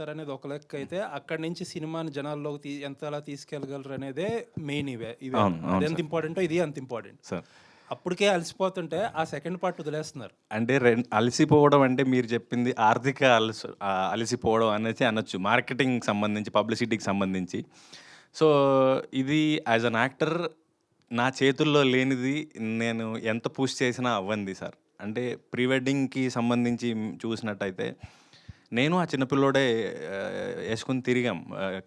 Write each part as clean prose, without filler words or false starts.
అనేది ఒక లెక్క అయితే, అక్కడి నుంచి సినిమాని జనాల్లోకి ఎంతలా తీసుకెళ్ళగలరు అనేదే మెయిన్. ఇవే అవును, అవును అది ఎంత సార్. ఇంపార్టెంటో ఇది అంత ఇంపార్టెంట్. సార్ అప్పటికే అలసిపోతుంటే ఆ సెకండ్ పార్ట్ వదిలేస్తున్నారు. అంటే అలసిపోవడం అంటే మీరు చెప్పింది ఆర్థిక అలసిపోవడం అనేసి అనొచ్చు. మార్కెటింగ్‌కి సంబంధించి, పబ్లిసిటీకి సంబంధించి. సో, ఇది యాజ్ అన్ యాక్టర్ నా చేతుల్లో లేనిది నేను ఎంత పుష్ చేసినా అవ్వంది సార్. అంటే ప్రీ వెడ్డింగ్‌కి సంబంధించి చూసినట్టయితే, నేను ఆ చిన్న పిల్లోడే యేసుకొని తిరిగాం.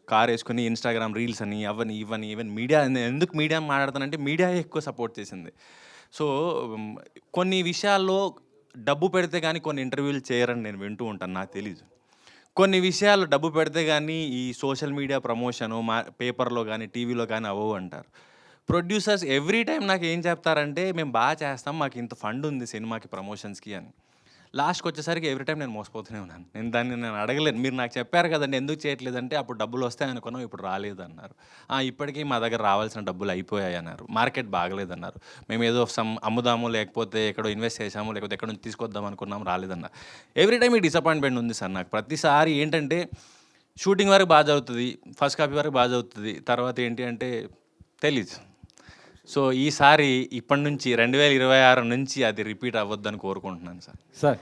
కారేసుకొని ఇన్‌స్టాగ్రామ్ రీల్స్ అని, అవని, ఇవని, ఈవెన్ మీడియా ఎందుకు మీడియా మాట్లాడతానంటే మీడియాయే ఎక్కువ సపోర్ట్ చేసింది. సో, హ్మ్, కొన్ని విషయాల్లో డబ్బు పెడితే గానీ కొన్ని ఇంటర్వ్యూలు చేయరని నేను వింటూ ఉంటాను. నాకు తెలీదు. కొన్ని విషయాలు డబ్బు పెడితే గానీ ఈ సోషల్ మీడియా ప్రమోషను పేపర్‌లో గానీ, టీవీలో గానీ అవ్వవు అంటారు. ప్రొడ్యూసర్స్ ఎవ్రీ టైమ్ నాకేం చెప్తారంటే, "మేము చేస్తాం. మాకింత ఫండుంది సినిమాకి ప్రమోషన్స్‌కి" అని. లాస్ట్‌కొచ్చేసరికి ఎవ్రీ టైమ్ నేను మోసపోతూనే ఉన్నాను. నేను అడగలేను. మీరు నాకు చెప్పారు కదండీ! ఎందుకు చేయట్లేదంటే, "అప్పుడు డబ్బులొస్తాయనుకున్నాం. ఇప్పుడు రాలేదన్నారు." ఇప్పటికి మా దగ్గర రావాల్సిన డబ్బులు అయిపోయాయన్నారు. మార్కెట్ బాగలేదన్నారు. మేమేదో అమ్ముదాము, లేకపోతే ఎక్కడో ఇన్వెస్ట్ చేశాము, లేకపోతే ఎక్కడి నుంచి తీసుకొద్దాం అనుకున్నాం, రాలేదన్నారు. ఎవ్రీ టైమ్ ఈ డిసప్పాయింట్‌మెంట్ ఉంది సార్ నాకు. ప్రతిసారి ఏంటంటే, షూటింగ్ వరకు జరుగుతది. ఫస్ట్ కాపీ వరకు జరుగుతది. తర్వాత ఏంటి అంటే తెలీదు. సో, ఈసారి ఇప్పటి నుంచి 2026 నుంచి అది రిపీట్ అవ్వద్దని కోరుకుంటున్నాను సార్. సార్